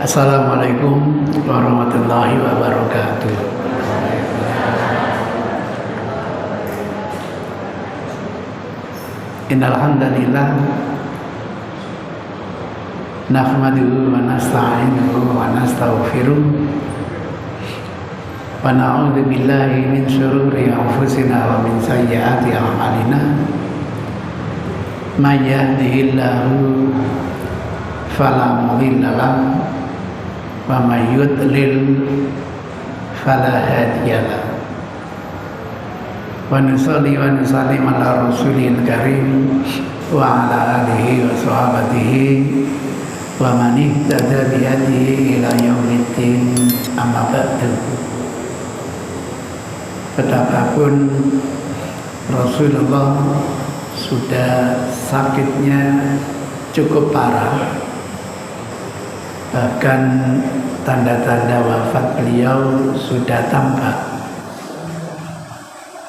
Assalamualaikum warahmatullahi wabarakatuh. Innal hamdalillah nahmaduhu wa nasta'inuhu wa nastaghfiruh wa na'udzu billahi min syururi anfusina wa min sayyiati a'malina. May yahdihillahu fala mudilla lahu wa may yudlil fala hadiya lahu. Wa nusalli wa nusallim ala rasulil karim wa ala alihi wa sahabatihi wa man ihtada bi hadihi ila yaumiddin, amma ba'du. Betapapun Rasulullah sudah sakitnya cukup parah, bahkan tanda-tanda wafat beliau sudah tampak,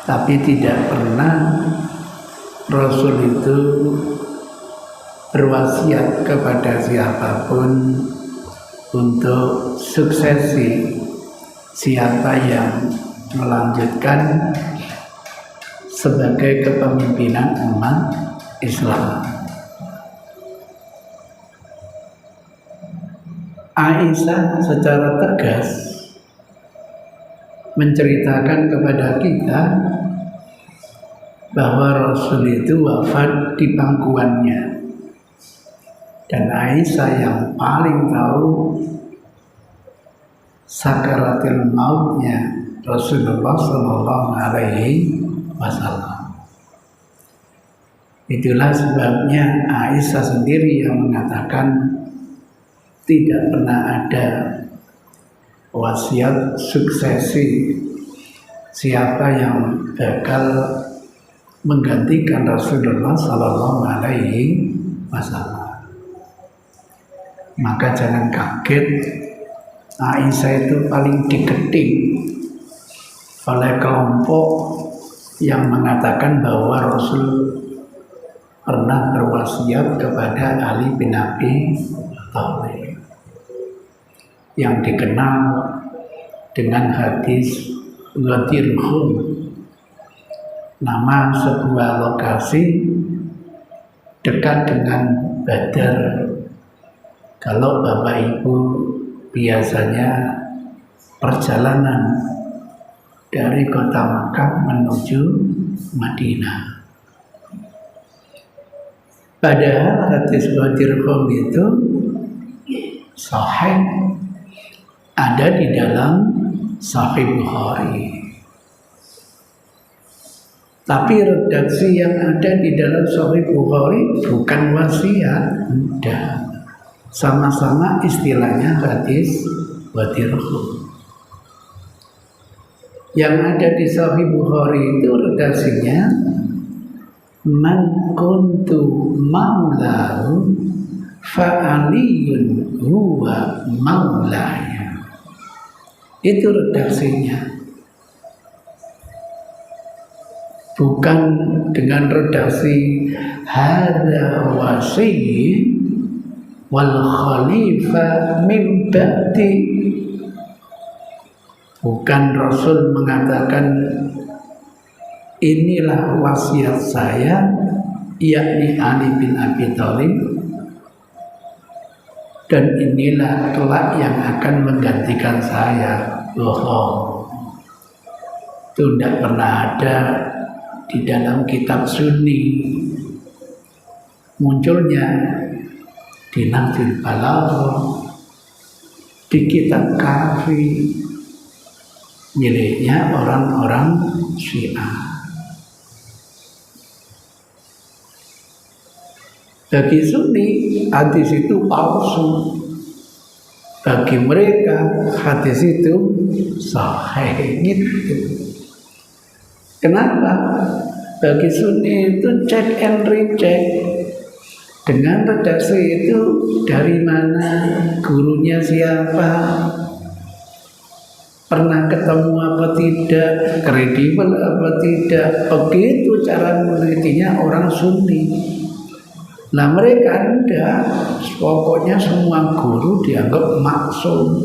tapi tidak pernah Rasul itu berwasiat kepada siapapun untuk suksesi siapa yang melanjutkan sebagai kepemimpinan umat Islam. Aisyah secara tegas menceritakan kepada kita bahwa Rasul itu wafat di pangkuannya, dan Aisyah yang paling tahu sakaratil mautnya Rasulullah Sallallahu Alaihi Wasallam. Itulah sebabnya Aisyah sendiri yang mengatakan tidak pernah ada wasiat suksesi siapa yang bakal menggantikan Rasulullah Sallallahu Alaihi Wasallam. Maka jangan kaget, Aisyah itu paling diketing oleh kelompok yang mengatakan bahwa Rasul pernah berwasiat kepada Ali bin Abi Thalib, yang dikenal dengan hadis Ghadir Khum, nama sebuah lokasi dekat dengan Badar. Kalau Bapak Ibu biasanya perjalanan dari kota Makkah menuju Madinah, padahal hadis Ghadir Khum itu sahih, ada di dalam Sahih Bukhari. Tapi redaksi yang ada di dalam Sahih Bukhari bukan wasiat, udah sama-sama istilahnya hadis Ghadir Khum. Yang ada di Sahih Bukhari itu redaksinya man kuntu maulahu fa'aliyun huwa maulaya. Itu redaksinya, bukan dengan redaksi hadza wasiyyi wal khalifah min ba'di. Bukan Rasul mengatakan inilah wasiat saya, yakni Ali bin Abi Thalib, dan inilah kelak yang akan menggantikan saya. Bohong. Itu tidak pernah ada di dalam kitab Sunni. Munculnya di Nahjul Balaghah, di kitab Kafi, miliknya orang-orang Syiah. Bagi Sunni, hadis itu palsu. Bagi mereka, hadis itu sahih. Gitu. Kenapa? Bagi Sunni itu check and recheck. Dengan redaksi itu dari mana, gurunya siapa, pernah ketemu apa tidak, kredibel apa tidak. Begitu cara menelitinya orang Sunni. Nah mereka enggak, pokoknya semua guru dianggap maksum,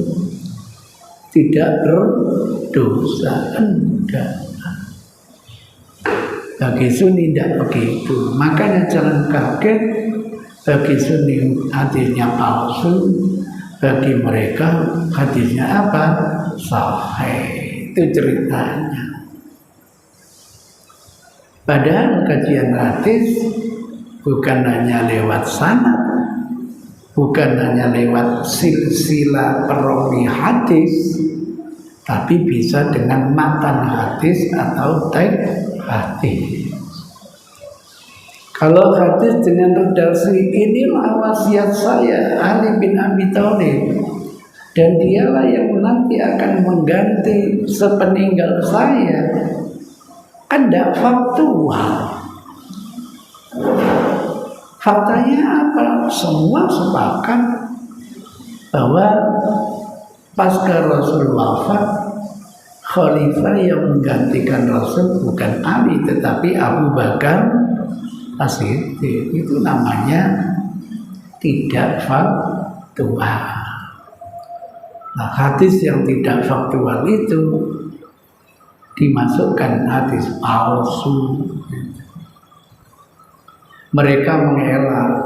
tidak berdosa, enggak. Bagi Sunni tidak begitu, makanya jangan kaget bagi Sunni hadisnya palsu, bagi mereka hadisnya apa? Sahih. Itu ceritanya. Padahal kajian hadis bukan hanya lewat sanad, bukan hanya lewat silsilah perawi hadis, tapi bisa dengan matan hadis atau teks hadis. Kalau hadis dengan redaksi, inilah wasiat saya Ali bin Abi Thalib, dan dialah yang nanti akan mengganti sepeninggal saya, kan tidak faktual. Faktanya apa? Semua sepakat bahwa pasca Rasul wafat, khalifah yang menggantikan Rasul bukan Ali tetapi Abu Bakar As-Siddiq. Itu namanya tidak faktual. Nah, hadis yang tidak faktual itu dimasukkan hadis palsu. Mereka mengelak,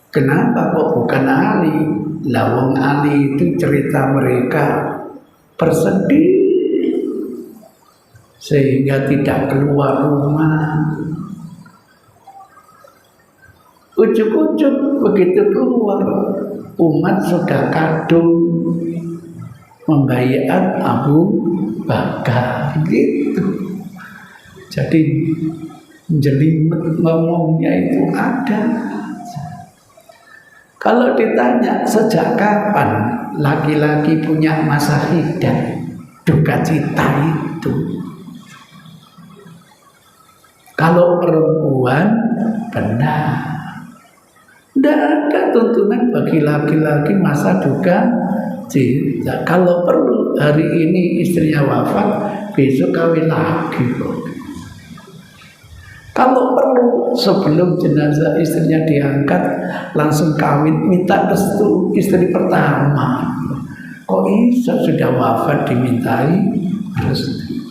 kenapa kok bukan Ali? Lawang Ali itu cerita mereka bersedih sehingga tidak keluar rumah. Ujuk-ujuk begitu keluar, umat sudah kadung membaiat Abu Bakar gitu. Jadi jelimet ngomongnya itu ada. Kalau ditanya sejak kapan laki-laki punya masa hidah, duka cita itu, kalau perempuan benar, tidak ada tuntunan bagi laki-laki masa duka cita. Kalau perlu hari ini istrinya wafat, besok kawin lagi. Kalau perlu sebelum jenazah istrinya diangkat langsung kawin, minta restu istri pertama. Kok bisa sudah wafat dimintai restu?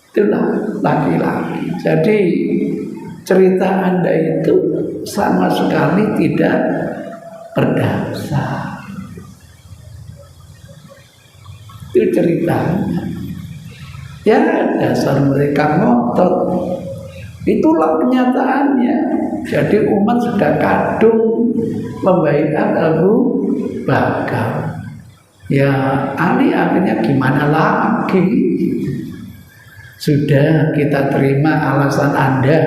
Itulah laki-laki. Jadi cerita Anda itu sama sekali tidak berdasar. Itu ceritanya. Ya dasar mereka ngotot. Itulah kenyataannya. Jadi umat sudah kadung membaiat Abu Bakar. Ya Ali akhirnya gimana lagi? Sudah kita terima alasan Anda.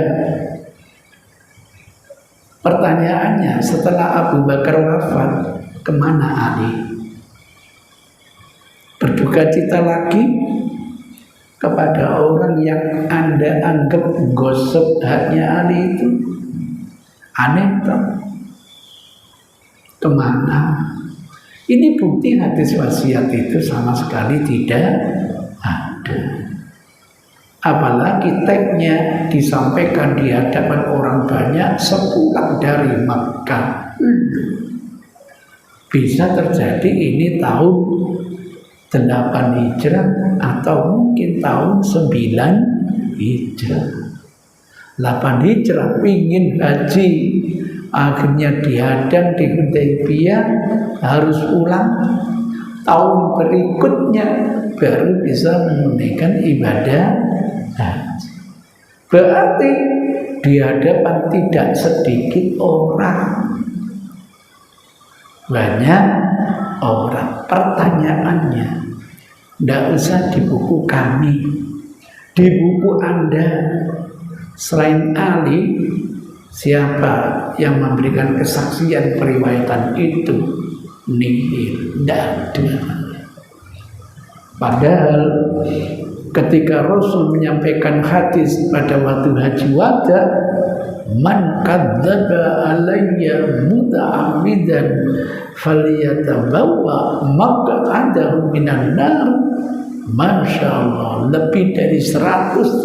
Pertanyaannya, setelah Abu Bakar wafat, kemana Ali? Berduka cita lagi kepada orang yang Anda anggap gosok haknya Ali itu? Aneh toh? Kemana? Ini bukti hadis wasiat itu sama sekali tidak ada. Apalagi teksnya disampaikan di hadapan orang banyak sepulang dari Makkah. Bisa terjadi ini tahun 8 Hijrah atau mungkin tahun 9 Hijrah. 8 Hijrah ingin haji, akhirnya dihadang di Hudaybiyah, harus ulang tahun berikutnya baru bisa menunaikan ibadah haji. Berarti di hadapan tidak sedikit orang, banyak orang. Pertanyaannya, tidak usah di buku kami, di buku Anda selain Ali, siapa yang memberikan kesaksian periwayatan itu? Nihil, tidak ada. Padahal ketika Rasul menyampaikan hadis pada waktu haji wada, man kadzdzaba alayya muta'ammidan falyatabawwa maq'adahu minan nar. Masya Allah, lebih dari 113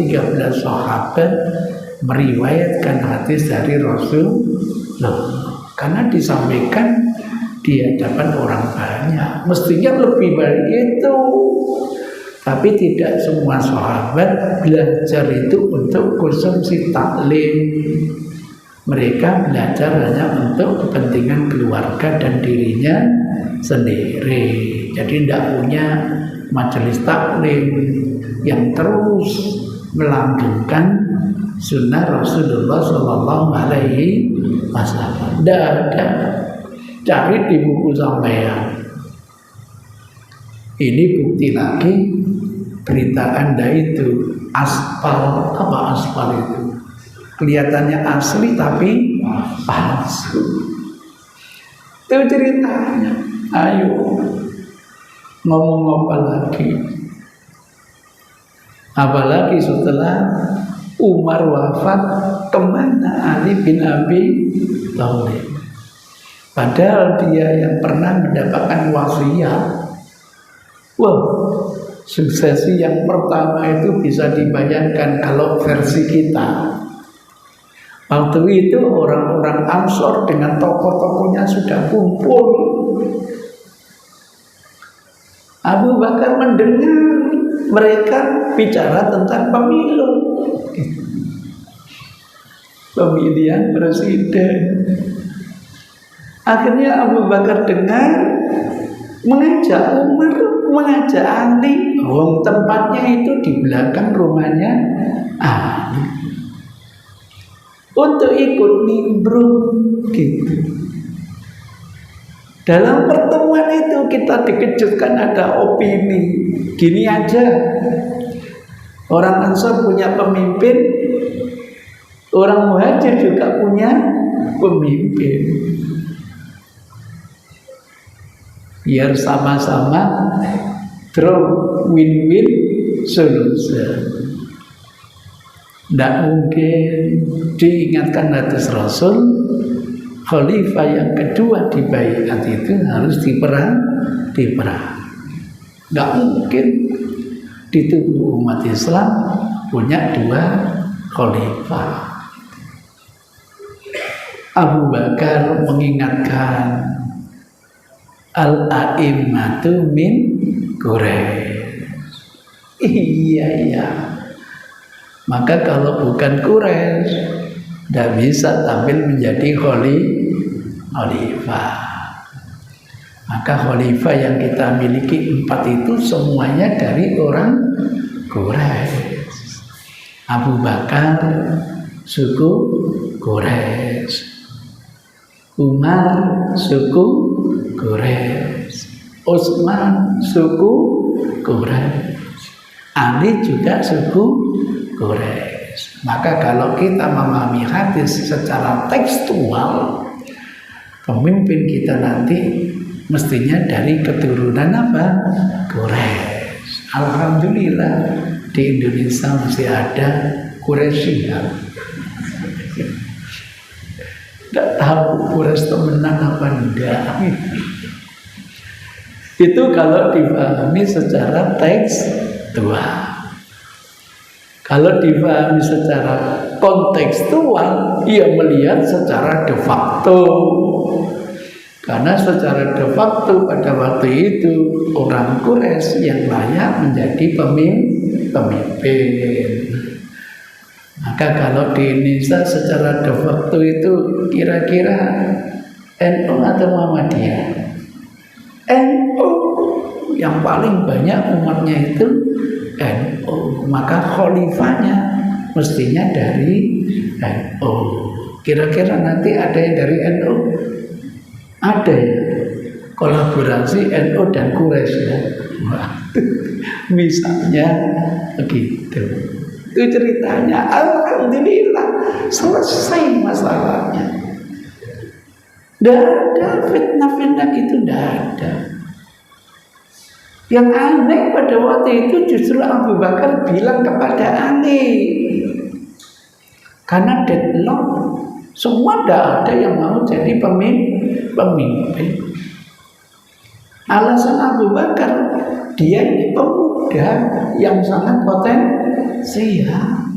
sahabat meriwayatkan hadis dari Rasulullah. Karena disampaikan di hadapan orang banyak, mestinya lebih baik itu. Tapi tidak semua sahabat belajar itu untuk konsumsi taklim. Mereka belajar hanya untuk kepentingan keluarga dan dirinya sendiri. Jadi tidak punya majelis taklim yang terus melanggengkan sunnah Rasulullah Sallallahu Alaihi Wasallam. Tidak ada. Cari di buku sampean. Ini bukti lagi berita Anda itu aspal. Apa aspal itu? Kelihatannya asli tapi palsu. Itu ceritanya. Ayo ngomong apa lagi? Apalagi setelah Umar wafat, kemana Ali bin Abi Thalib? Padahal dia yang pernah mendapatkan wasiat. Wah, suksesi yang pertama itu bisa dibayangkan kalau versi kita. Waktu itu orang-orang Ansor dengan tokoh-tokohnya sudah kumpul. Abu Bakar mendengar mereka bicara tentang pemilu, pemilihan presiden. Akhirnya Abu Bakar dengar, mengajak Umar, mengajak Ali. Tempatnya itu di belakang rumahnya Ali, untuk ikut nimbrung gitu. Dalam pertemuan itu kita dikejutkan ada opini. Gini aja, orang Ansor punya pemimpin, orang Muhajir juga punya pemimpin. Biar sama-sama draw, win-win solution. Tidak mungkin. Diingatkan hadis Rasul, khalifah yang kedua di baiat itu harus diperang. Tidak mungkin di tubuh umat Islam punya dua khalifah. Abu Bakar mengingatkan, al-a'immatu min Quraisy. Iya. Maka kalau bukan Quraisy, tidak bisa tampil menjadi khalifah. Maka khalifah yang kita miliki 4 itu semuanya dari orang Quraisy. Abu Bakar suku Quraisy, Umar suku Quraisy, Utsman suku Quraisy, Ali juga suku Quraisy. Maka kalau kita memahami hadis secara tekstual, pemimpin kita nanti mestinya dari keturunan apa? Quraisy. Alhamdulillah di Indonesia masih ada Quraisyian. Tidak tahu Quraisy temenan apa enggak. Itu kalau dipahami secara tekstual. Kalau dipahami secara kontekstual, ia melihat secara de facto. Karena secara de facto pada waktu itu orang Quraisy yang layak menjadi pemimpin. Maka kalau di Indonesia secara de facto itu kira-kira NU atau Muhammadiyah? NU, yang paling banyak umatnya itu NU. Maka khalifahnya mestinya dari NU. Kira-kira nanti ada yang dari NU? Ada ya, kolaborasi NU dan Quraisy ya. Misalnya begitu. Itu ceritanya. Alhamdulillah selesai masalahnya. Tidak ada fitnah-fitnah itu, tidak ada. Yang aneh pada waktu itu justru Abu Bakar bilang kepada Ali, karena deadlock, semua tidak ada yang mau jadi pemimpin. Alasan Abu Bakar, dia ini pemuda yang sangat potensial.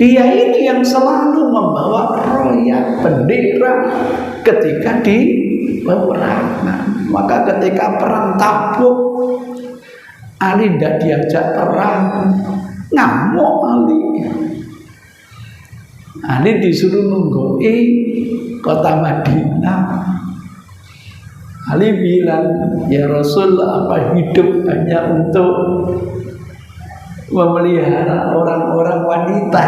Dia ini yang selalu membawa royal bendera ketika di peperangan. Maka ketika perang Tabuk, Ali tidak diajak perang, ngamuk Ali. Ali disuruh nunggui kota Madinah. Ali bilang, ya Rasul, apa hidup hanya untuk memelihara orang-orang wanita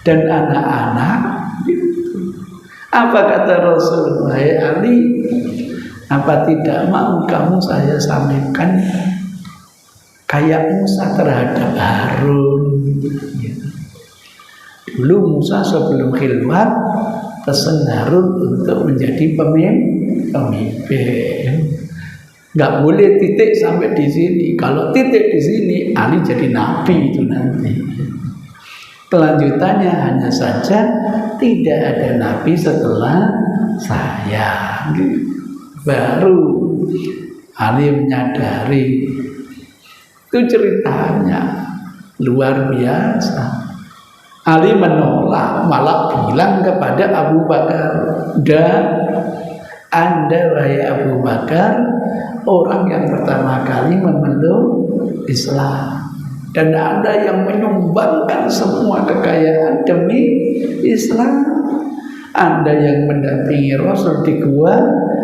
dan anak-anak? Apa kata Rasul? Wahai Ali, apa tidak mau kamu saya sampaikan kayak Musa terhadap Harun? Dulu Musa sebelum khilwat pesan Harun untuk menjadi pemimpin. Nggak boleh titik sampai di sini. Kalau titik di sini, Ali jadi nabi itu nanti. Kelanjutannya hanya saja tidak ada nabi setelah saya. Baru Ali menyadari. Itu ceritanya luar biasa. Ali menolak, malah bilang kepada Abu Bakar, dan Anda wahai Abu Bakar, orang yang pertama kali memeluk Islam, dan Anda yang menyumbangkan semua kekayaan demi Islam. Anda yang mendampingi Rasul di gua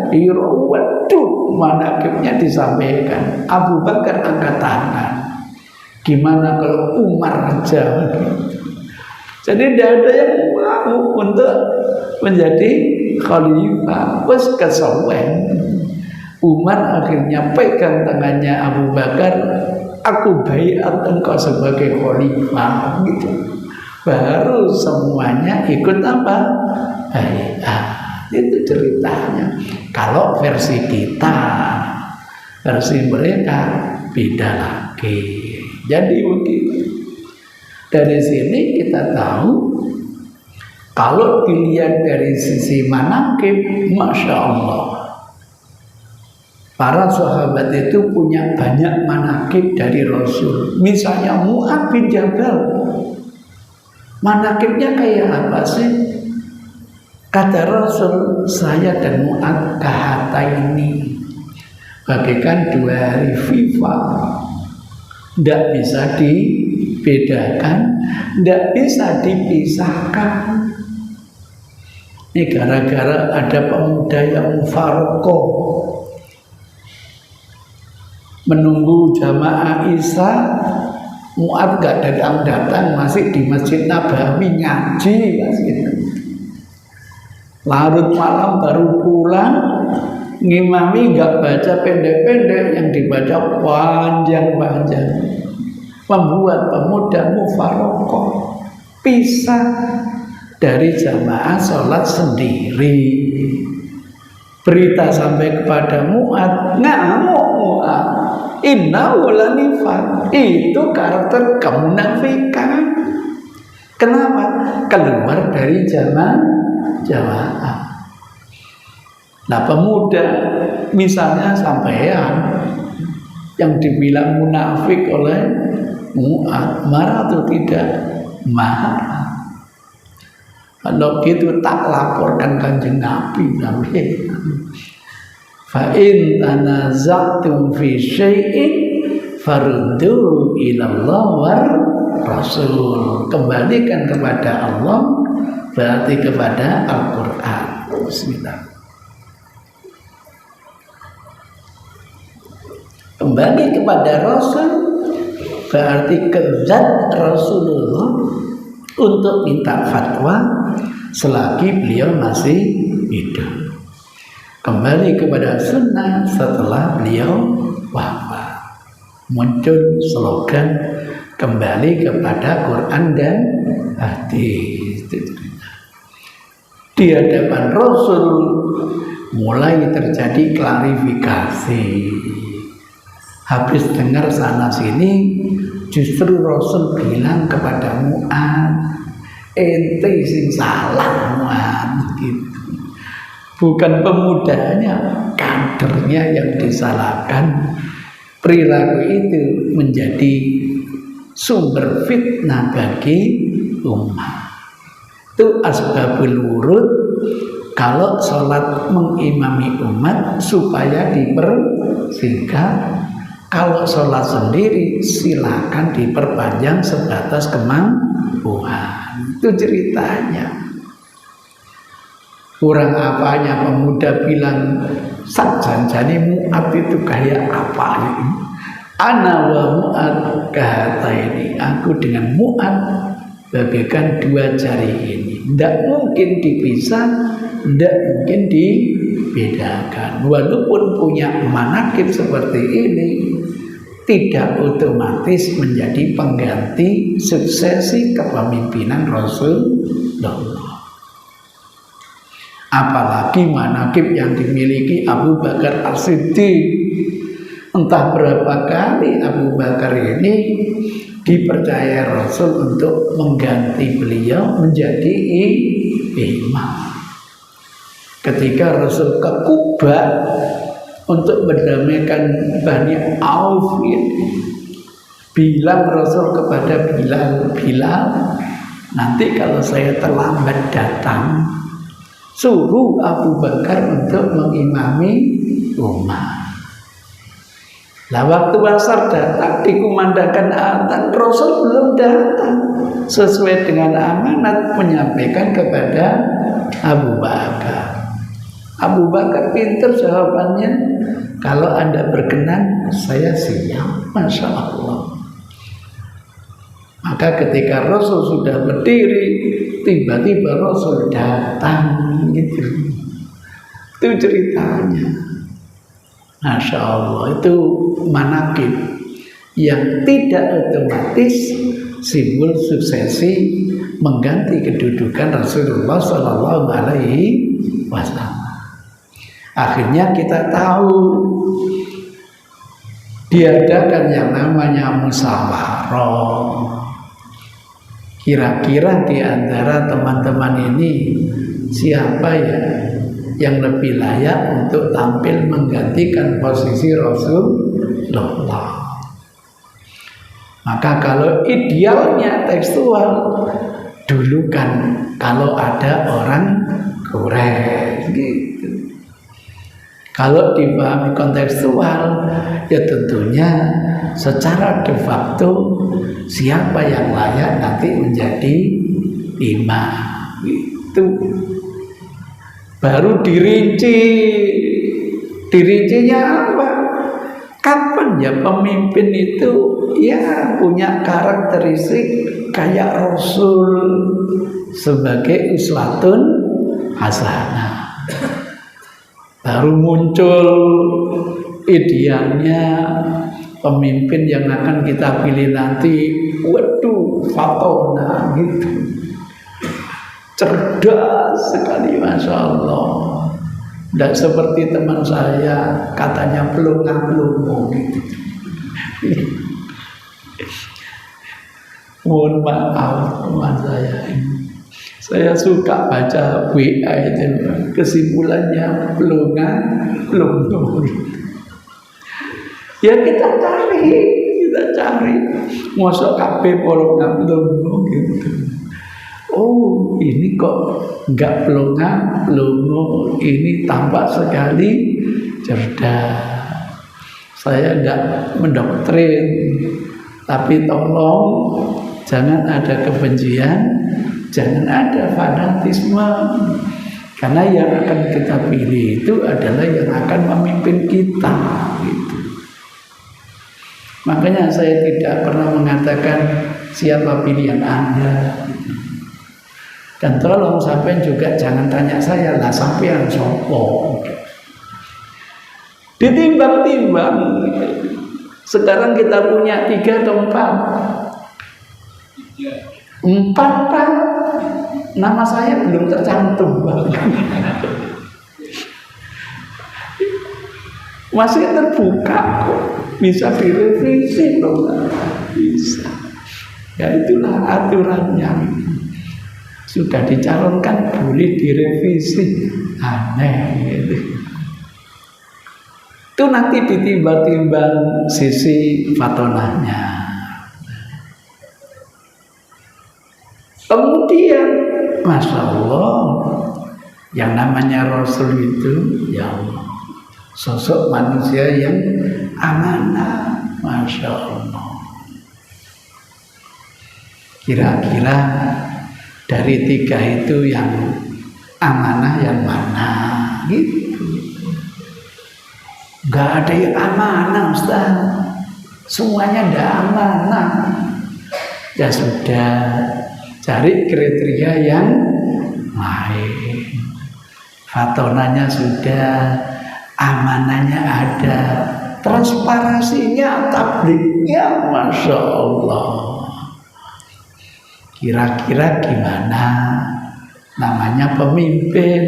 Hira. Waduh, manakibnya disampaikan. Abu Bakar angkat tangan. Gimana kalau Umar aja? Jadi tidak ada yang mau untuk menjadi khalifah. Wes kesawen. Umar akhirnya pegang tangannya Abu Bakar, aku baiat engkau sebagai khalifah, gitu. Baru semuanya ikut apa? Baiat. Itu ceritanya. Kalau versi kita, versi mereka beda lagi. Jadi begitu. Dari sini kita tahu, kalau dilihat dari sisi manaqib, Masya Allah, para sahabat itu punya banyak manaqib dari Rasul. Misalnya Mu'adz bin Jabal, manaqibnya kayak apa sih? Kata Rasul, saya dan Mu'adz kahata ini bagaikan dua hari FIFA, tidak bisa dibedakan, tidak bisa dipisahkan. Ini gara-gara ada pemuda yang mufaroqoh, menunggu jamaah Isya. Mu'adz gak datang-datang, masih di Masjid Nabawi ngaji masih. Larut malam baru pulang, ngimami gak baca pendek-pendek, yang dibaca panjang-panjang, membuat pemuda mufaroqoh, pisah dari jamaah sholat sendiri. Berita sampai kepada Mu'adz, ngamuk Mu'adz, innahu lanifaq, itu karakter kemunafikan. Kenapa? Keluar dari jamaah. Nah, pemuda misalnya sampean yang dibilang munafik oleh Mu'adz, marah atau tidak? Marah. Kalau gitu tak laporkan Kanjeng Nabi. Fa in tanaza'tum fi syai'in faruddu ila Allah war Rasul. Kembalikan kepada Allah, berarti kepada Al-Quran. Bismillah. Kembali kepada Rasul berarti ke zat Rasulullah untuk minta fatwa selagi beliau masih hidup. Kembali kepada sunnah setelah beliau wafat. Muncul slogan kembali kepada Quran dan hadis. Di hadapan Rasul mulai terjadi klarifikasi. Habis dengar sana sini, justru Rasul bilang kepada Mu'adz, ente sing salah Mu'adz, gitu. Bukan pemudanya, kadernya yang disalahkan. Perilaku itu menjadi sumber fitnah bagi umat. Itu asbabul wurud kalau sholat mengimami umat supaya dipersingkat. Kalau sholat sendiri silakan diperpanjang sebatas kemampuan. Itu ceritanya. Kurang apanya pemuda bilang, Sak Janjani Mu'ad itu kayak apa ini? Ana wa Mu'ad kata ini. Aku dengan Mu'ad bagaikan dua jari ini. Tidak mungkin dipisah, tidak mungkin dibedakan. Walaupun punya manakib seperti ini, tidak otomatis menjadi pengganti suksesi kepemimpinan Rasulullah. Apalagi manakib yang dimiliki Abu Bakar As-Siddiq. Entah berapa kali Abu Bakar ini dipercaya Rasul untuk mengganti beliau menjadi imam. Ketika Rasul ke Kuba untuk mendamaikan Bani Auf ini, bilang Rasul kepada Bilal, nanti kalau saya terlambat datang, suruh Abu Bakar untuk mengimami umat. Lah waktu asar datang dikumandangkan adzan, Rasul belum datang. Sesuai dengan amanat menyampaikan kepada Abu Bakar. Abu Bakar pintar jawabannya, kalau Anda berkenan saya siap. Masya Allah. Maka ketika Rasul sudah berdiri, tiba-tiba Rasul datang gitu. Itu ceritanya. Masya Allah, itu manakib yang tidak otomatis simbol suksesi mengganti kedudukan Rasulullah Sallallahu Alaihi Wasallam. Akhirnya kita tahu diadakan yang namanya musyawarah. Kira-kira di antara teman-teman ini siapa ya yang lebih layak untuk tampil menggantikan posisi Rasulullah? Maka kalau idealnya tekstual, dulu kan kalau ada orang Quraisy gitu. Kalau dipahami kontekstual, ya tentunya secara de facto siapa yang layak nanti menjadi imam itu. Baru dirincinya apa? Kapan ya pemimpin itu ya punya karakteristik kayak Rasul sebagai uswatun hasanah. Baru muncul idealnya pemimpin yang akan kita pilih nanti. Waduh, fatona gitu. Cerdas sekali, Masya Allah. Tidak seperti teman saya, katanya pelongo gitu. Mohon maaf teman saya ini. Saya suka baca WA itu, kesimpulannya pelongo. Ya kita cari. Mosok kabeh pelongo gitu. Oh, ini kok enggak pelongo, ini tampak sekali cerdas. Saya enggak mendoktrin, tapi tolong jangan ada kebencian, jangan ada fanatisme. Karena yang akan kita pilih itu adalah yang akan memimpin kita gitu. Makanya saya tidak pernah mengatakan siapa pilihan Anda. Dan tolong sampai juga jangan tanya saya lah sampean sopo. Ditimbang-timbang. Sekarang kita punya 3 atau 4. 4 Pak. Nama saya belum tercantum. Masih terbuka kok. Bisa direvisi loh. Bisa. Ya itulah aturannya. Sudah dicalonkan boleh direvisi. Aneh gitu. Itu nanti ditimbang-timbang sisi fatonahnya. Kemudian Masya Allah, yang namanya Rasul itu ya Allah, sosok manusia yang amanah. Masya Allah. Kira-kira dari tiga itu yang amanah yang mana? Gitu. Gak ada yang amanah Ustaz. Semuanya tidak amanah. Ya sudah, cari kriteria yang lain. Fatonanya sudah, amanahnya ada, transparansinya, tablignya, Masya Allah. Kira-kira gimana namanya pemimpin?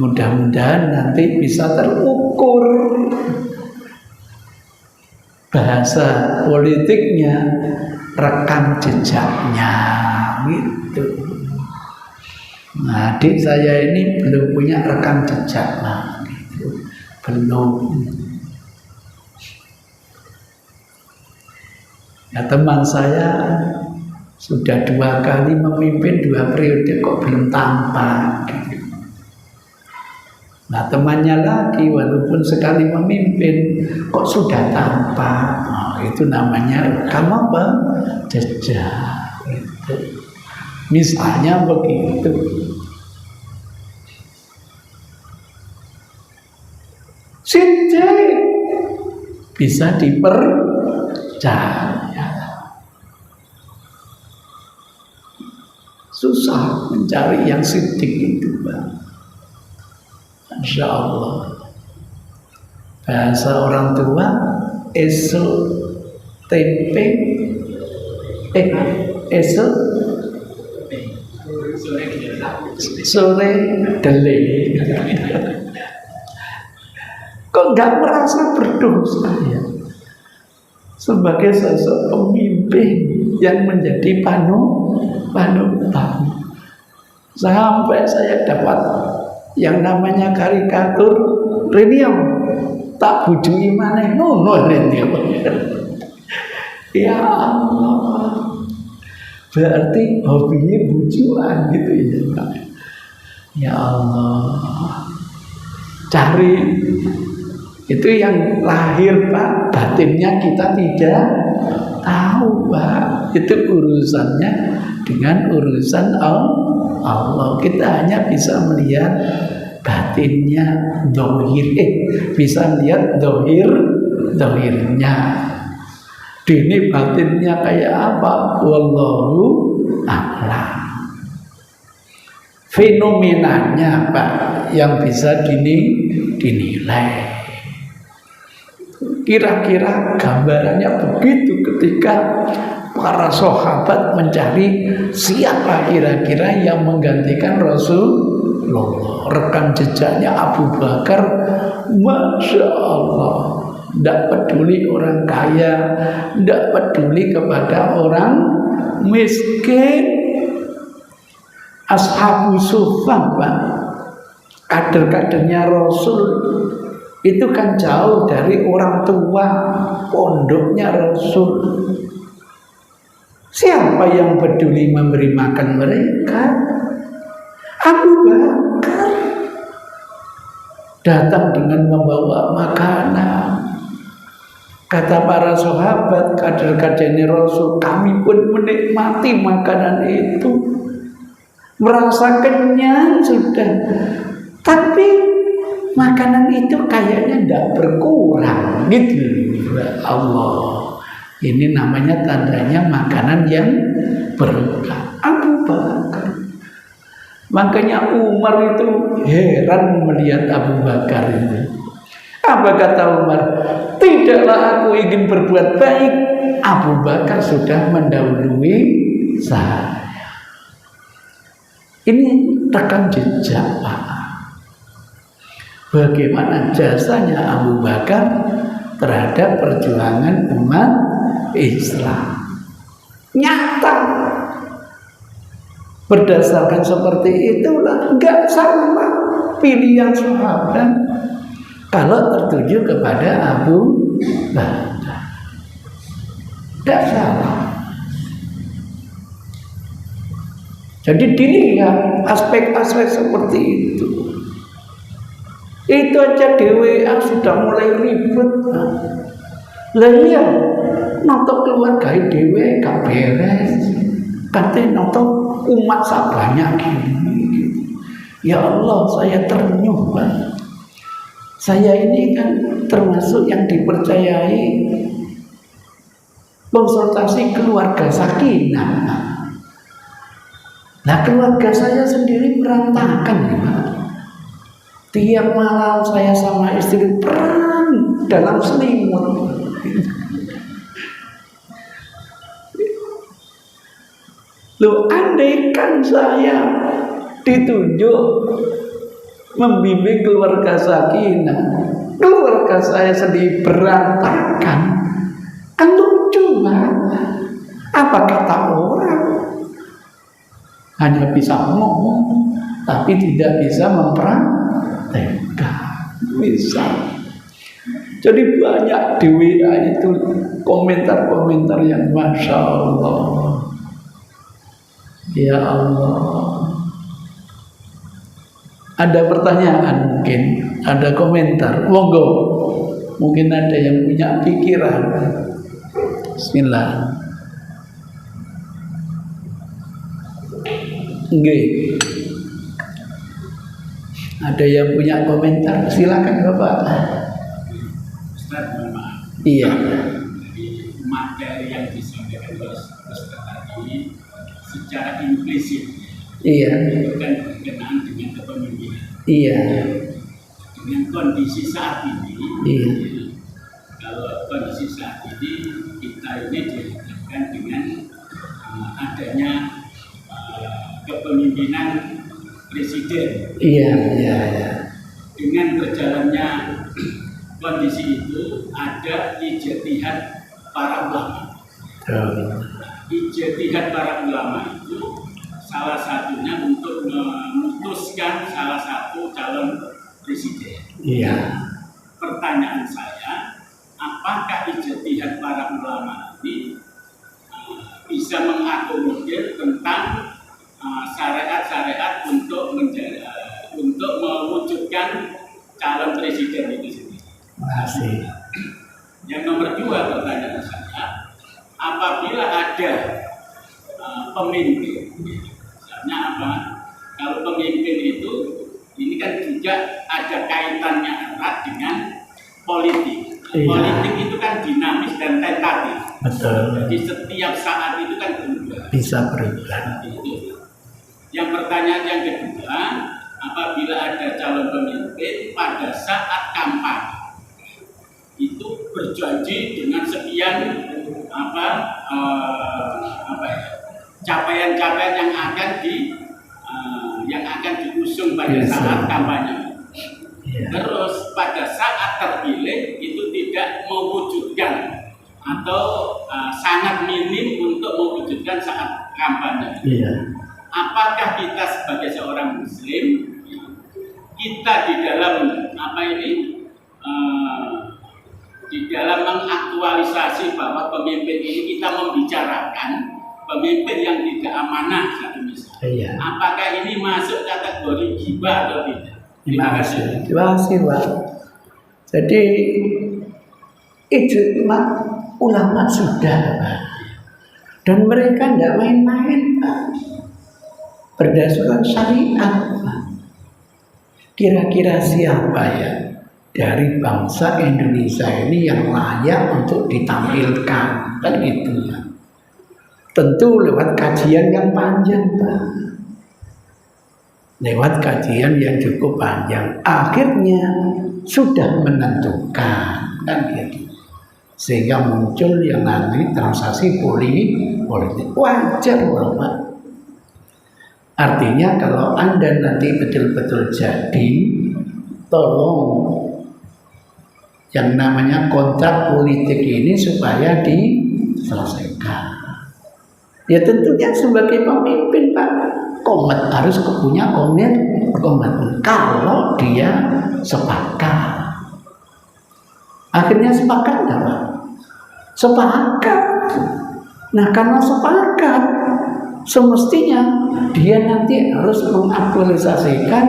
Mudah-mudahan nanti bisa terukur bahasa politiknya, rekam jejaknya gitu. Nah, adik saya ini belum punya rekam jejak gitu. Belum. Ya, teman saya sudah 2 kali memimpin 2 periode kok belum tampak gitu. Nah, temannya lagi walaupun sekali memimpin kok sudah tampak. Nah, itu namanya rekam apa? Jejak gitu. Misalnya begitu. Sidik bisa dipercaya. Susah mencari yang sidik itu, Bang. Masya Allah. Bahasa orang tua SOTP sore dele. Kok nggak merasa berdosa ya? Sebagai sosok pemimpin yang menjadi panutan. Sampai saya dapat yang namanya karikatur Renium tak bujui maneh ngono Renium. Ya Allah. Berarti hobinya bujuan gitu ya. Ya Allah. Cari itu yang lahir Pak, batinnya kita tidak tahu Pak. Itu urusannya dengan urusan Allah. Kita hanya bisa melihat batinnya, bisa melihat dohirnya. Ini batinnya kayak apa? Wallahu a'lam. Fenomenanya Pak yang bisa dinilai. Kira-kira gambarannya begitu ketika para sahabat mencari siapa kira-kira yang menggantikan Rasulullah. Rekam jejaknya Abu Bakar, Masya Allah. Tidak peduli orang kaya, tidak peduli kepada orang miskin. Ashabu Suffah, Pak, kader-kadernya Rasul itu kan jauh dari orang tua, pondoknya Rasul. Siapa yang peduli memberi makan mereka? Abu Bakar datang dengan membawa makanan. Kata para sahabat, kader-kadernya Rasul, kami pun menikmati makanan itu, merasa kenyang sudah. Tapi makanan itu kayaknya tidak berkurang gitu. Allah. Ini namanya tandanya makanan yang berkah. Abu Bakar. Makanya Umar itu heran melihat Abu Bakar itu. Apa kata Umar? Tidaklah aku ingin berbuat baik, Abu Bakar sudah mendahului saya. Ini rekam jejak Pak. Bagaimana jasanya Abu Bakar terhadap perjuangan umat Islam. Nyata. Berdasarkan seperti itulah enggak salah pilihan sahabat kalau tertuju kepada Abu Bakar. Enggak salah. Jadi dilihat aspek-aspek seperti itu. Itu aja DWA sudah mulai ribut. Lah iya, noto keluarga DWA gak beres. Katanya noto umat sabanyak gini. Ya Allah, saya ternyuh, Pak. Saya ini kan termasuk yang dipercayai konsultasi keluarga sakinah. Nah, keluarga saya sendiri berantakan, Pak. Tiap malam saya sama istri perang dalam selimut. Loh, andaikan saya ditunjuk membimbing keluarga sakinah, keluarga saya sendiri berantakan, kan lucu, Pak. Apa kata orang? Hanya bisa ngomong, tapi tidak bisa mempraktekkan. Bisa. Jadi banyak di WA itu komentar-komentar yang Masya Allah. Ya Allah. Ada pertanyaan mungkin, ada komentar, monggo. Mungkin ada yang punya pikiran. Bismillah. Nggih. Ada yang punya komentar? Silakan Bapak. Ustaz, mohon maaf. Iya. Jadi materi yang disampaikan oleh Ustaz tadi secara implisit. Iya. Itu kan berkenaan dengan kepemimpinan. Iya. Dengan kondisi saat ini. Iya. Kalau kondisi saat ini kita ini dihadapkan dengan adanya kepemimpinan presiden. Iya. Dengan berjalannya kondisi itu ada ijtihad para ulama. Ijtihad para ulama itu salah satunya untuk memutuskan salah satu calon presiden. Iya. Pertanyaan saya, apakah ijtihad para ulama ini bisa mengakomodir tentang syariat-syariat untuk mewujudkan calon presiden itu sendiri? Masih. Yang nomor dua, pertanyaan saya, apabila ada pemimpin, misalnya apa? Kalau pemimpin itu, ini kan juga ada kaitannya erat dengan politik. Iya. Politik itu kan dinamis dan tentatif. Betul. Jadi setiap saat itu kan berubah. Bisa berubah. Itu. Yang pertanyaan yang kedua, apabila ada calon pemimpin pada saat kampanye itu berjanji dengan sekian capaian-capaian yang akan diusung pada saat kampanye. Terus pada saat terpilih itu tidak mewujudkan atau sangat minim untuk mewujudkan saat kampanye. Iya. Apakah kita sebagai seorang Muslim, kita di dalam di dalam mengaktualisasi bahwa pemimpin ini kita membicarakan pemimpin yang tidak amanah, satu misalnya. Iya. Apakah ini masuk kategori ghibah atau tidak? Terima kasih. Terima kasih, Pak. Jadi ijma ulama sudah, Pak. Dan mereka tidak main-main, Pak. Berdasarkan syariat, Pak. Kira-kira siapa ya dari bangsa Indonesia ini yang layak untuk ditampilkan? Kan itu ya. Tentu lewat kajian yang panjang, Pak. Lewat kajian yang cukup panjang, akhirnya sudah menentukan, kan gitu. Sehingga muncul yang nanti transaksi politik. Wajar, Bapak. Artinya kalau Anda nanti betul-betul jadi, tolong yang namanya kontrak politik ini supaya diselesaikan. Ya tentunya sebagai pemimpin, Pak, harus punya komitmen kalau dia sepakat. Akhirnya sepakat enggak, Pak? Sepakat. Nah, karena sepakat, semestinya dia nanti harus mengaktualisasikan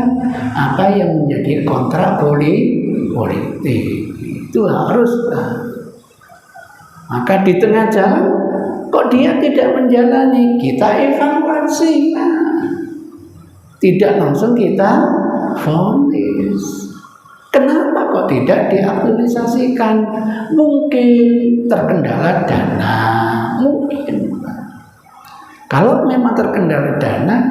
apa yang menjadi kontrak politik. Itu harus. Maka di tengah jalan kok dia tidak menjalani, kita evaluasi. Tidak langsung kita vonis. Kenapa kok tidak diaktualisasikan? Mungkin terkendala dana, mungkin. Kalau memang terkendala dana,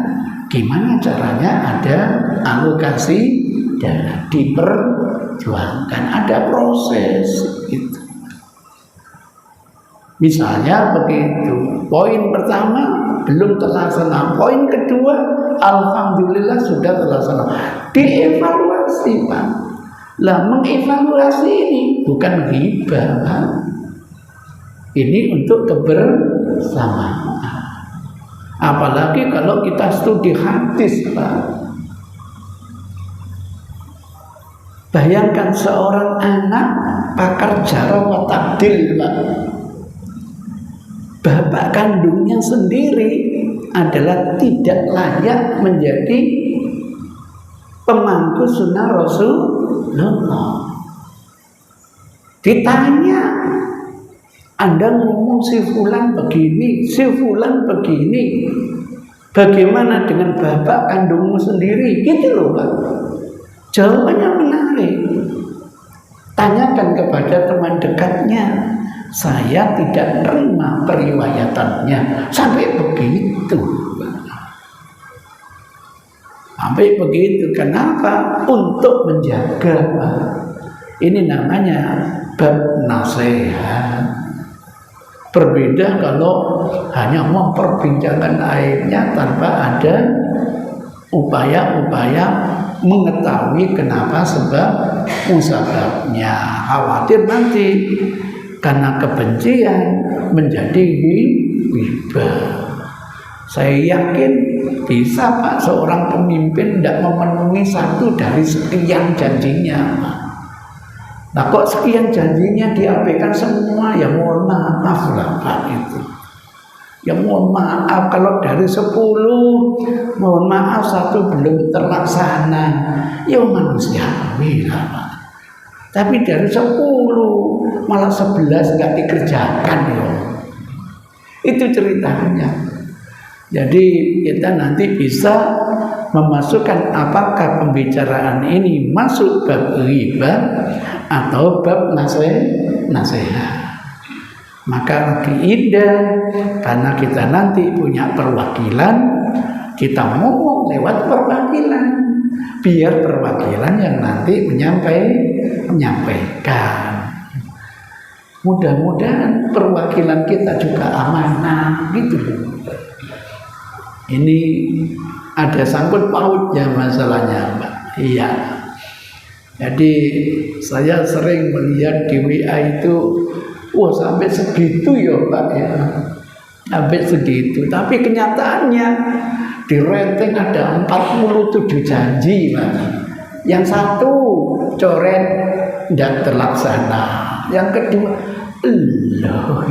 gimana caranya ada alokasi dana, diperjuangkan, ada proses gitu. Misalnya begitu. Poin pertama belum terlaksana, poin kedua alhamdulillah sudah terlaksana. Dievaluasi, Pak. Lah, mengevaluasi ini bukan ghibah, Pak. Ini untuk kebersamaan. Apalagi kalau kita studi hadis, Pak. Bayangkan seorang anak pakar jarah wa ta'dil, Pak. Bapak kandungnya sendiri adalah tidak layak menjadi pemangku sunnah Rasulullah. Ditanya, Anda ngomong si fulan begini, si fulan begini, bagaimana dengan bapak kandungmu sendiri? Gitu loh, Pak. Jawabannya menarik. Tanyakan kepada teman dekatnya. Saya tidak terima periwayatannya. Sampai begitu. Sampai begitu. Kenapa? Untuk menjaga. Ini namanya bab nasihat. Berbeda kalau hanya memperbincangkan aibnya tanpa ada upaya-upaya mengetahui kenapa sebab musababnya. Khawatir nanti karena kebencian menjadi ghibah. Saya yakin bisa, Pak, seorang pemimpin tidak memenuhi satu dari sekian janjinya. Nah, kok sekian janjinya diabaikan semua? Ya mohon maaf lah, Pak, itu. Ya mohon maaf kalau dari 10, mohon maaf 1 belum terlaksana. Ya manusiawi lah, Pak. Tapi dari 10 malah 11 nggak dikerjakan ya. Itu ceritanya. Jadi kita nanti bisa memasukkan apakah pembicaraan ini masuk bab ghibah atau bab nasihat. Maka lebih indah karena kita nanti punya perwakilan, kita ngomong lewat perwakilan. Biar perwakilan yang nanti menyampaikan. Mudah-mudahan perwakilan kita juga amanah gitu. Ini ada sangkut pautnya masalahnya, Mbak. Iya. Jadi saya sering melihat di WA itu, wah sampai segitu ya, Pak ya. Sampai segitu. Tapi kenyataannya di rating ada 47 janji, Pak. Yang satu coret tidak terlaksana. Yang kedua, loh.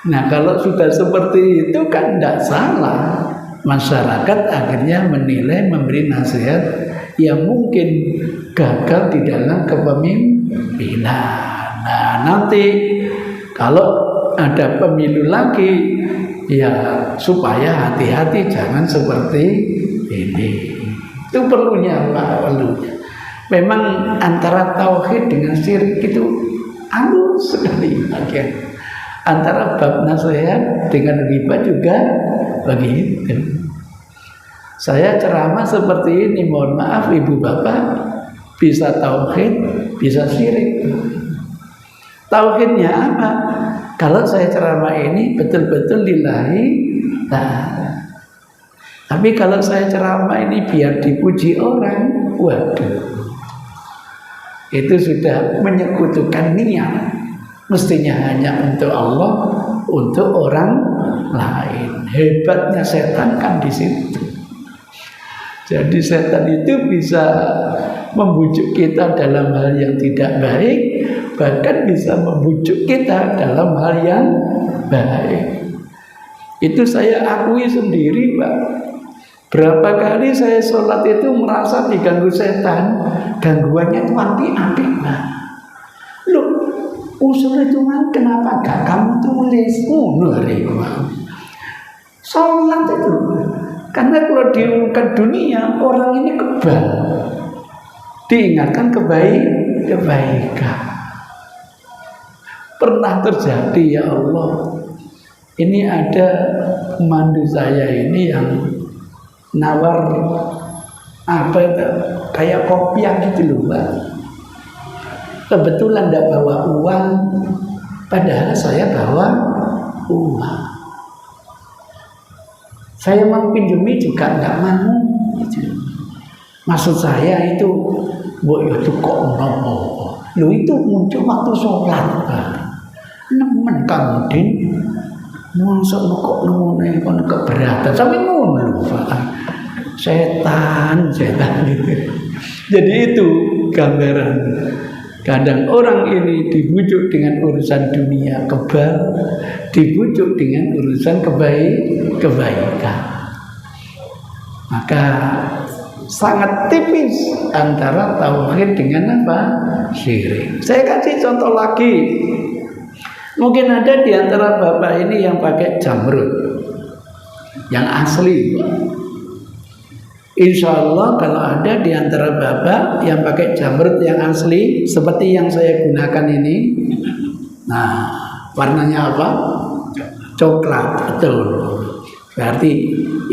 Nah, kalau sudah seperti itu kan tidak salah. Masyarakat akhirnya menilai, memberi nasihat yang mungkin gagal di dalam kepemimpinan. Nah, nanti kalau ada pemilu lagi, ya supaya hati-hati jangan seperti ini. Itu perlunya, Pak, perlunya. Memang antara tauhid dengan syirik itu halus sekali bagian. Antara bab nasihat dengan ghibah juga begitu. Saya ceramah seperti ini, mohon maaf Ibu Bapak, bisa tauhid, bisa syirik. Tauhidnya apa? Kalau saya ceramah ini betul-betul lillahi ta'ala. Tapi kalau saya ceramah ini biar dipuji orang, waduh, itu sudah menyekutukan niat. Mestinya hanya untuk Allah, untuk orang lain. Hebatnya setan kan di situ. Jadi setan itu bisa membujuk kita dalam hal yang tidak baik, bahkan bisa membujuk kita dalam hal yang baik. Itu saya akui sendiri, Pak. Berapa kali saya sholat itu merasa diganggu setan. Gangguannya itu api-api, Pak. Loh, usul itu kan kenapa gak kamu tulis? Sholat itu. Karena kalau diumumkan dunia, orang ini kebal. Diingatkan kebaikan. Pernah terjadi, ya Allah. Ini ada mandu saya ini yang nawar apa itu, kayak kopiah gitu loh, Pak. Kebetulan tidak bawa uang, padahal saya bawa uang. Saya mau pinjami juga nggak mau. Maksud saya itu, itu kok nopo? Lu itu muncul waktu sholat, Pak. Nemen kamu din, masuk kok nune kon keberatan sampai ngono, Pak. Setan gitu. Jadi itu gambaran. Kadang orang ini dibujuk dengan urusan dunia kebal, dibujuk dengan urusan kebaikan. Maka sangat tipis antara tauhid dengan apa? Syirik. Saya kasih contoh lagi. Mungkin ada di antara bapak ini yang pakai jamrut, yang asli. Insya Allah kalau ada di antara bapak yang pakai jamrut yang asli seperti yang saya gunakan ini, nah warnanya apa? Coklat, betul. Berarti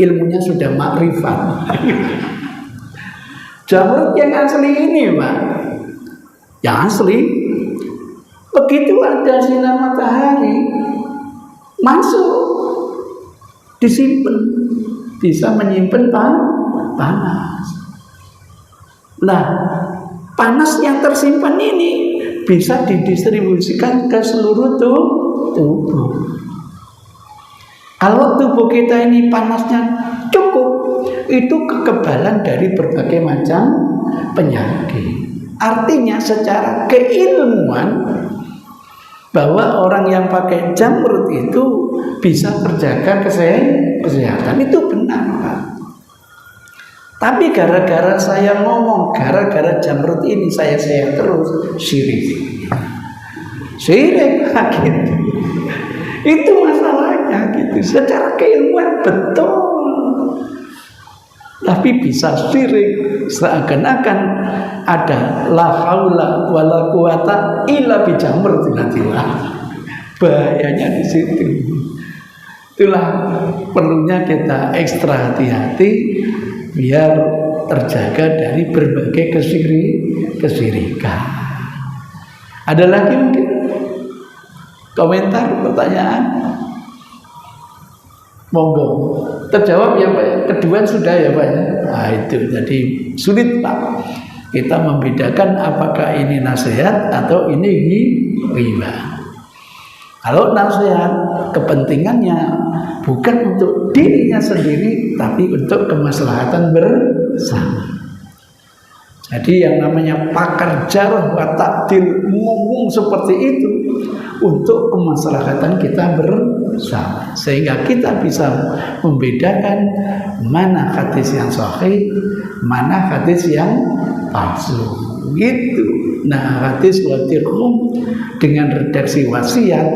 ilmunya sudah makrifat. Jamrut yang asli ini, Pak, yang asli, begitu ada sinar matahari masuk, disimpan, bisa menyimpan panas. Nah, panas yang tersimpan ini bisa didistribusikan ke seluruh tubuh. Kalau tubuh kita ini panasnya cukup, itu kekebalan dari berbagai macam penyakit. Artinya secara keilmuan bahwa orang yang pakai jamrut itu bisa terjaga kesehatan, itu benar, Pak. Tapi gara-gara saya ngomong, gara-gara jamrut ini saya terus syirik gitu. Itu masalahnya gitu. Secara keilmuan betul, tapi bisa syirik seakan-akan ada la haula wala quwata illa bi jamratillah. Bahayanya di situ. Itulah perlunya kita ekstra hati-hati biar terjaga dari berbagai kesirikan. Ada lagi mungkin komentar, pertanyaan? Monggo. Terjawab ya Pak ya? Kedua sudah ya Pak ya? Nah itu jadi sulit Pak kita membedakan apakah ini nasihat atau ini ghibah. Kalau nasihat kepentingannya bukan untuk dirinya sendiri tapi untuk kemaslahatan bersama. Jadi yang namanya pakar jarh wa ta'dil ngomong seperti itu untuk kemaslahatan kita bersama, sehingga kita bisa membedakan mana hadis yang sahih, mana hadis yang palsu. Gitu. Nah, hadis watirhum dengan redaksi wasiat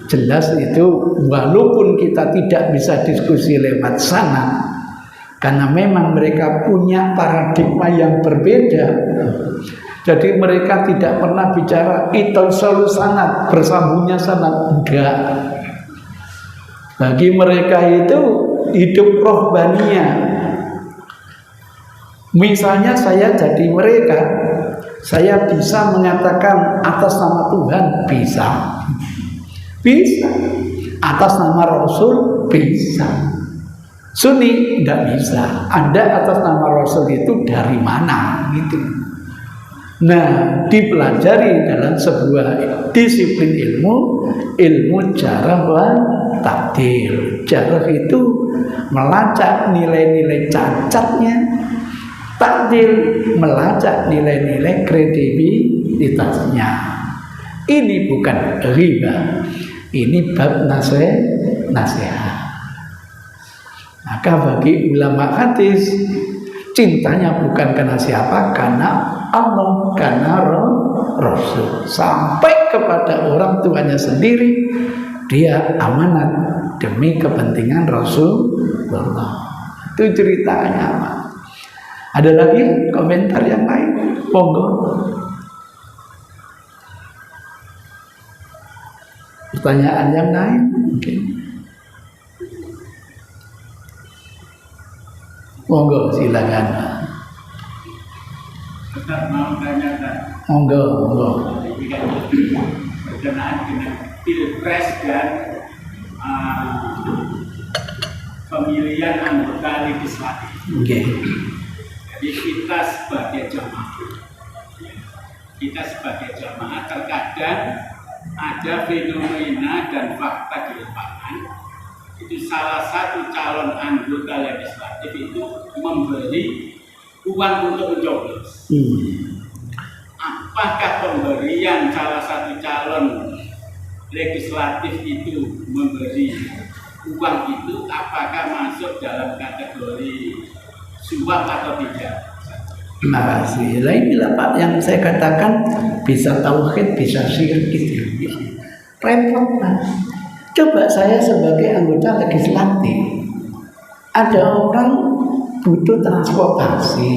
jelas itu, walaupun kita tidak bisa diskusi lewat sana karena memang mereka punya paradigma yang berbeda. Jadi mereka tidak pernah bicara ittosal sanad, bersambungnya sanad, enggak. Bagi mereka itu hidup rohbaniyah. Misalnya saya jadi mereka, saya bisa mengatakan atas nama Tuhan, bisa. Atas nama Rasul, bisa. Sunni tidak bisa. Anda atas nama Rasul itu dari mana gitu. Nah, dipelajari dalam sebuah disiplin ilmu jarh wa ta'dil. Jarh itu melacak nilai-nilai cacatnya, ta'dil melacak nilai-nilai kredibilitasnya. Ini bukan ghibah, ini bab nasihat. Maka bagi ulama hadis, cintanya bukan karena siapa, karena Allah, karena Rasul. Sampai kepada orang tuanya sendiri, dia amanat demi kepentingan Rasulullah. Itu ceritanya, Pak. Ada lagi komentar yang lain? Monggo. Pertanyaan yang lain mungkin. Monggo silakan. Tetap mau tanyakan. Monggo. Berkenaan dengan pilpres dan pemilihan anggota legislatif. Okay. Jadi kita sebagai jamaah terkadang ada fenomena dan fakta di lapangan. Itu salah satu calon anggota legislatif itu memberi uang untuk mencoblos. Apakah pemberian salah satu calon legislatif itu memberi uang itu apakah masuk dalam kategori suap atau tidak? Terima kasih. Inilah Pak yang saya katakan, bisa tauhid, bisa syirik gitu. Repot Pak. Coba saya sebagai anggota legislatif, ada orang butuh transportasi,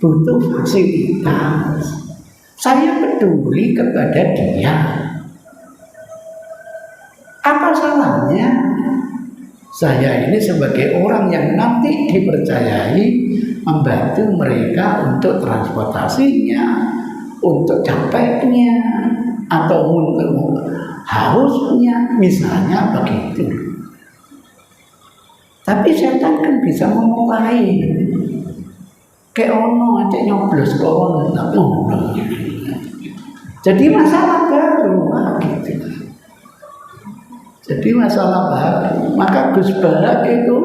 butuh fasilitas, saya peduli kepada dia. Apa salahnya? Saya ini sebagai orang yang nanti dipercayai membantu mereka untuk transportasinya, untuk capeknya, atau untuk hausnya, misalnya begitu. Tapi setan kan bisa memulai. Kayak ono aja nyoblos kono, jadi masalah baru gitu. Jadi masalah baru. Maka Gus Barak itu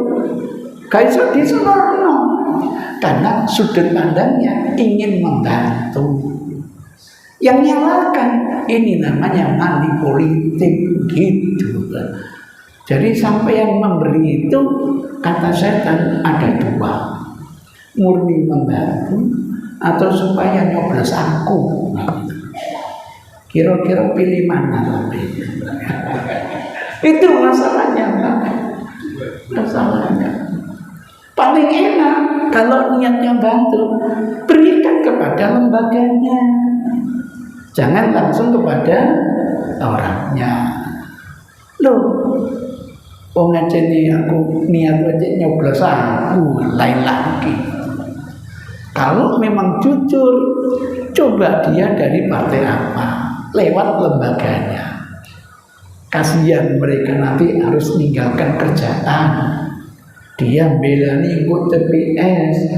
kaiso disono karena sudut pandangnya ingin membantu. Yang nyalakan ini namanya money politik gitu. Jadi sampai yang memberi itu kata setan ada dua, murni membantu atau supaya nyoblos aku. Kira-kira pilih mana? Itu masalahnya, Pak. Masalahnya. Paling enak kalau niatnya bantu, berikan kepada lembaganya. Jangan langsung kepada orangnya. Loh, wong aja nih aku niat aja nyoblos aku, lain lagi. Kalau memang jujur, coba dia dari partai apa, lewat lembaganya. Kasihan mereka nanti harus meninggalkan kerjaan. Dia bela nih ikut TPS,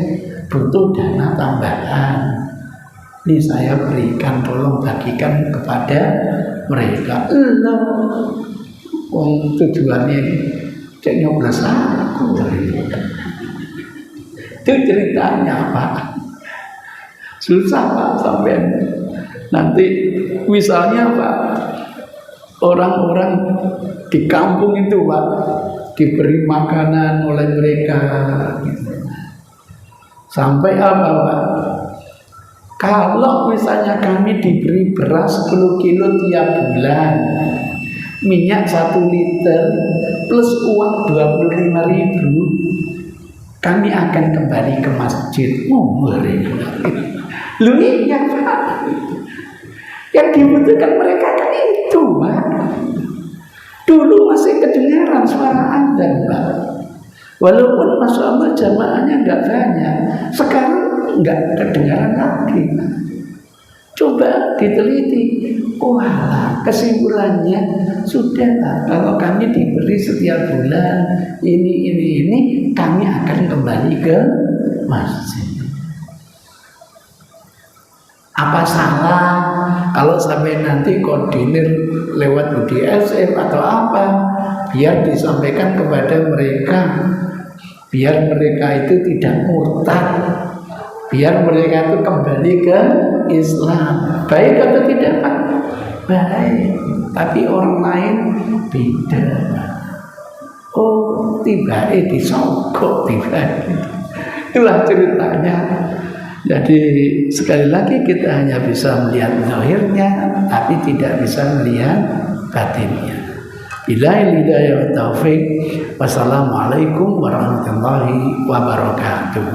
butuh dana tambahan. Ini saya berikan, tolong bagikan kepada mereka. Tujuannya cek nyoblos aku. Itu ceritanya Pak. Susah Pak sampai nanti misalnya Pak, orang-orang di kampung itu Pak diberi makanan oleh mereka gitu. Sampai apa Pak? Kalau misalnya kami diberi beras 10 kilo tiap bulan, minyak 1 liter plus uang 25.000, kami akan kembali ke masjid. Lu iya Pak, yang dibutuhkan mereka kan itu Pak. Dulu masih kedengaran suara adzan Pak, walaupun Masya Allah jamaahnya nggak banyak. Sekarang nggak kedengaran lagi. Coba diteliti. Wah, kesimpulannya sudah lah, kalau kami diberi setiap bulan ini kami akan kembali ke masjid. Apa salah kalau sampai nanti koordinir lewat UDSF atau apa, biar disampaikan kepada mereka, biar mereka itu tidak murtad, biar mereka itu kembali ke Islam. Baik atau tidak Pak? Baik. Tapi orang lain beda. Oh, tiba disogok tiba. Itulah ceritanya. Jadi sekali lagi kita hanya bisa melihat zahirnya, tapi tidak bisa melihat batinnya. Billahi hidayah wa taufik. Wassalamualaikum warahmatullahi wabarakatuh.